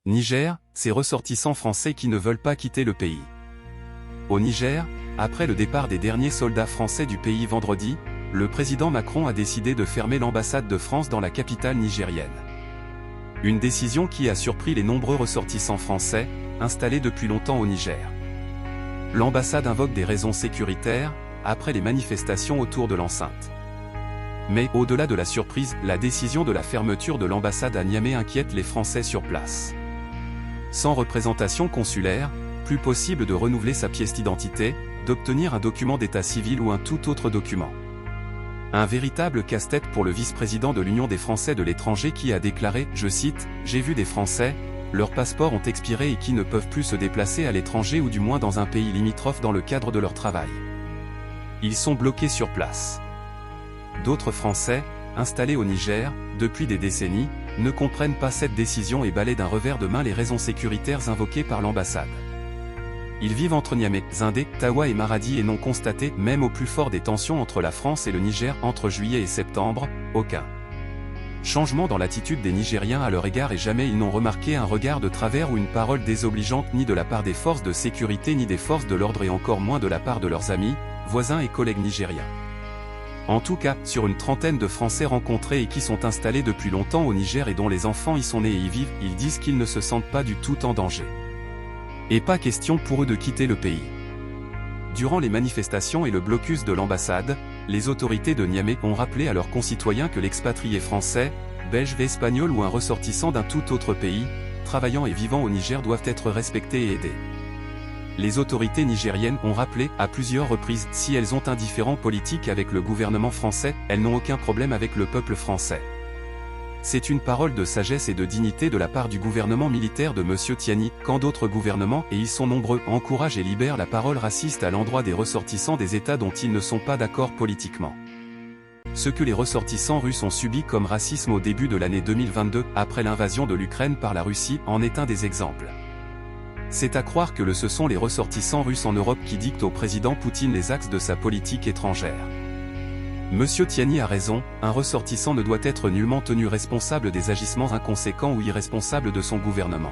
Niger, ces ressortissants français qui ne veulent pas quitter le pays. Au Niger, après le départ des derniers soldats français du pays vendredi, le président Macron a décidé de fermer l'ambassade de France dans la capitale nigérienne. Une décision qui a surpris les nombreux ressortissants français, installés depuis longtemps au Niger. L'ambassade invoque des raisons sécuritaires, après les manifestations autour de l'enceinte. Mais au-delà de la surprise, la décision de la fermeture de l'ambassade à Niamey inquiète les Français sur place. Sans représentation consulaire, plus possible de renouveler sa pièce d'identité, d'obtenir un document d'état civil ou un tout autre document. Un véritable casse-tête pour le vice-président de l'Union des Français de l'étranger qui a déclaré, je cite, « J'ai vu des Français, leurs passeports ont expiré et qui ne peuvent plus se déplacer à l'étranger ou du moins dans un pays limitrophe dans le cadre de leur travail. Ils sont bloqués sur place. » D'autres Français, installés au Niger, depuis des décennies, ne comprennent pas cette décision et balayent d'un revers de main les raisons sécuritaires invoquées par l'ambassade. Ils vivent entre Niamey, Zindé, Tawa et Maradi et n'ont constaté, même au plus fort des tensions entre la France et le Niger entre juillet et septembre, aucun changement dans l'attitude des Nigériens à leur égard et jamais ils n'ont remarqué un regard de travers ou une parole désobligeante ni de la part des forces de sécurité ni des forces de l'ordre et encore moins de la part de leurs amis, voisins et collègues nigériens. En tout cas, sur une trentaine de Français rencontrés et qui sont installés depuis longtemps au Niger et dont les enfants y sont nés et y vivent, ils disent qu'ils ne se sentent pas du tout en danger. Et pas question pour eux de quitter le pays. Durant les manifestations et le blocus de l'ambassade, les autorités de Niamey ont rappelé à leurs concitoyens que l'expatrié français, belge, espagnol ou un ressortissant d'un tout autre pays, travaillant et vivant au Niger doivent être respectés et aidés. Les autorités nigériennes ont rappelé, à plusieurs reprises, si elles ont un différend politique avec le gouvernement français, elles n'ont aucun problème avec le peuple français. C'est une parole de sagesse et de dignité de la part du gouvernement militaire de M. Tiani, quand d'autres gouvernements, et ils sont nombreux, encouragent et libèrent la parole raciste à l'endroit des ressortissants des États dont ils ne sont pas d'accord politiquement. Ce que les ressortissants russes ont subi comme racisme au début de l'année 2022, après l'invasion de l'Ukraine par la Russie, en est un des exemples. C'est à croire que ce sont les ressortissants russes en Europe qui dictent au président Poutine les axes de sa politique étrangère. Monsieur Tiani a raison, un ressortissant ne doit être nullement tenu responsable des agissements inconséquents ou irresponsables de son gouvernement.